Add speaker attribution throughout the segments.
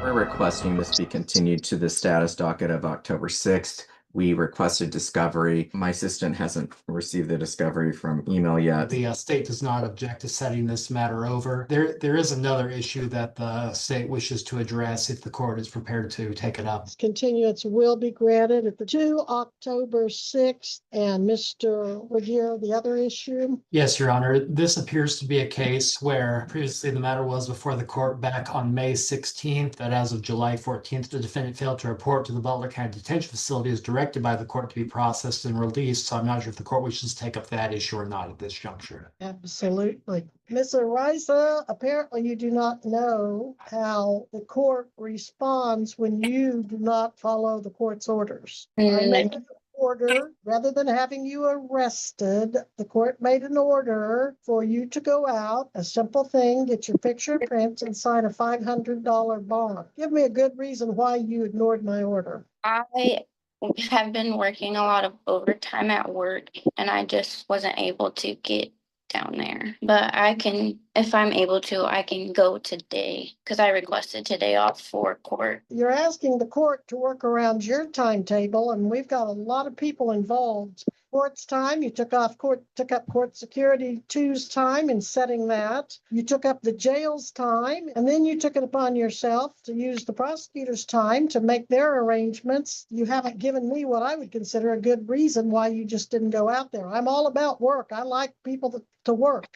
Speaker 1: We're requesting this be continued to the status docket of October 6th. We requested discovery. My assistant hasn't received the discovery from email yet.
Speaker 2: The state does not object to setting this matter over. There is another issue that the state wishes to address if the court is prepared to take it up.
Speaker 3: Continuance will be granted at the 2 October 6th. And Mr. Ruggiero, the other issue?
Speaker 2: Yes, Your Honor. This appears to be a case where previously the matter was before the court back on May 16th, that as of July 14th, the defendant failed to report to the Butler County Detention Facility as directed by the court to be processed and released. So I'm not sure if the court wishes to take up that issue or not at this juncture.
Speaker 3: Absolutely. Ms. Ariza, apparently you do not know how the court responds when you do not follow the court's orders. I made an order, rather than having you arrested, the court made an order for you to go out, a simple thing, get your picture and print and sign a $500 bond. Give me a good reason why you ignored my order.
Speaker 4: I have been working a lot of overtime at work and I just wasn't able to get down there. But I can, if I'm able to, I can go today because I requested today off for court.
Speaker 3: You're asking the court to work around your timetable, and we've got a lot of people involved. Court's time, you took up court security 2's time in setting that. You took up the jail's time, and then you took it upon yourself to use the prosecutor's time to make their arrangements. You haven't given me what I would consider a good reason why you just didn't go out there. I'm all about work. I like people to work.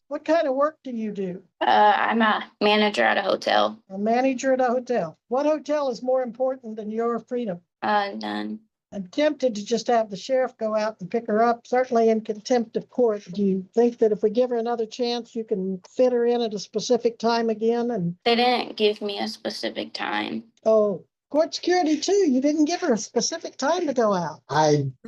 Speaker 3: What kind of work do you do?
Speaker 4: I'm a manager at a hotel.
Speaker 3: A manager at a hotel. What hotel is more important than your freedom?
Speaker 4: None.
Speaker 3: I'm tempted to just have the sheriff go out and pick her up, certainly in contempt of court. Do you think that if we give her another chance, you can fit her in at a specific time again? And
Speaker 4: They didn't give me a specific time.
Speaker 3: oh, court security too. You didn't give her a specific time to go out.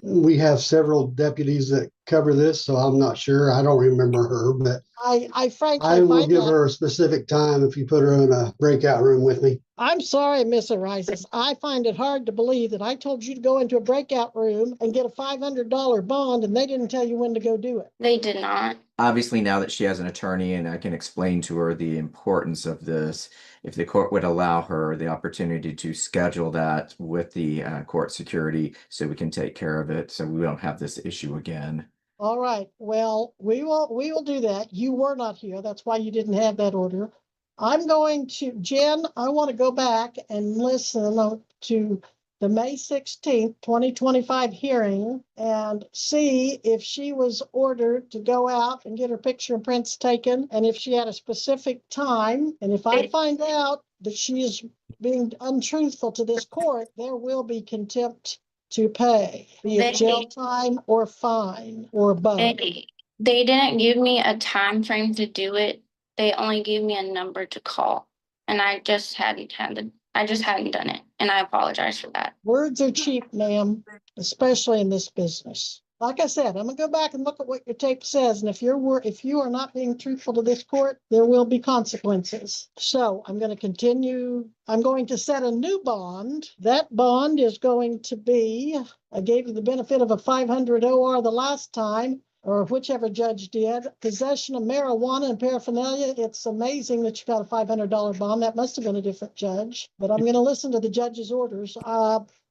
Speaker 5: We have several deputies that cover this, so I'm not sure. I don't remember her, but
Speaker 3: I frankly
Speaker 5: I will
Speaker 3: find
Speaker 5: give
Speaker 3: that.
Speaker 5: her a specific time if you put her in a breakout room with me.
Speaker 3: I'm sorry, Miss Arises. I find it hard to believe that I told you to go into a breakout room and get a $500 bond and they didn't tell you when to go do it.
Speaker 4: They did not.
Speaker 1: Obviously, now that she has an attorney and I can explain to her the importance of this, if the court would allow her the opportunity to schedule that with the court security so we can take care of it so we don't have this issue again.
Speaker 3: All right. Well, we will do that. You were not here. That's why you didn't have that order. I'm going to, Jen, I want to go back and listen to the May 16th, 2025 hearing and see if she was ordered to go out and get her picture and prints taken and if she had a specific time. And if I find out that she is being untruthful to this court, there will be contempt to pay, be it jail time or fine or both.
Speaker 4: They didn't give me a time frame to do it. They only gave me a number to call, and I just hadn't done it, and I apologize for that.
Speaker 3: Words are cheap, ma'am, especially in this business. Like I said, I'm gonna go back and look at what your tape says, and if you are not being truthful to this court, there will be consequences. So I'm going to continue. I'm going to set a new bond. That bond is going to be, I gave you the benefit of a 500 OR the last time, or whichever judge did, possession of marijuana and paraphernalia. It's amazing that you got a $500 bond. That must have been a different judge, but I'm going to listen to the judge's orders.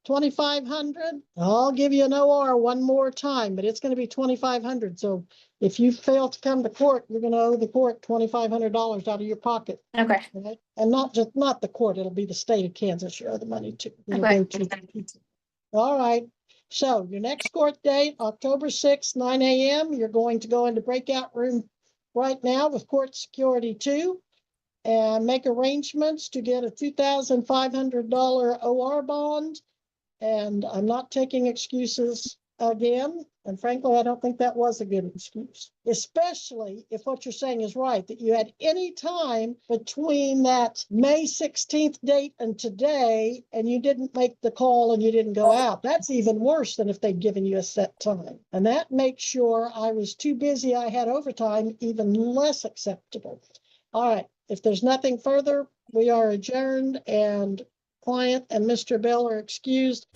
Speaker 3: 2,500. I'll give you an OR one more time, but it's going to be 2,500. So if you fail to come to court, you're going to owe the court $2,500 out of your pocket.
Speaker 4: Okay.
Speaker 3: Right? And not the court, it'll be the state of Kansas you owe the money to. It'll
Speaker 4: Okay.
Speaker 3: go to the people. All right. So your next court date, October 6th, 9 a.m. You're going to go into breakout room right now with court security 2 and make arrangements to get a $2,500 OR bond. And I'm not taking excuses again. And frankly, I don't think that was a good excuse, especially if what you're saying is right, that you had any time between that May 16th date and today, and you didn't make the call and you didn't go out. That's even worse than if they'd given you a set time. And that makes sure I was too busy, I had overtime, even less acceptable. All right. If there's nothing further, we are adjourned and client and Mr. Bell are excused.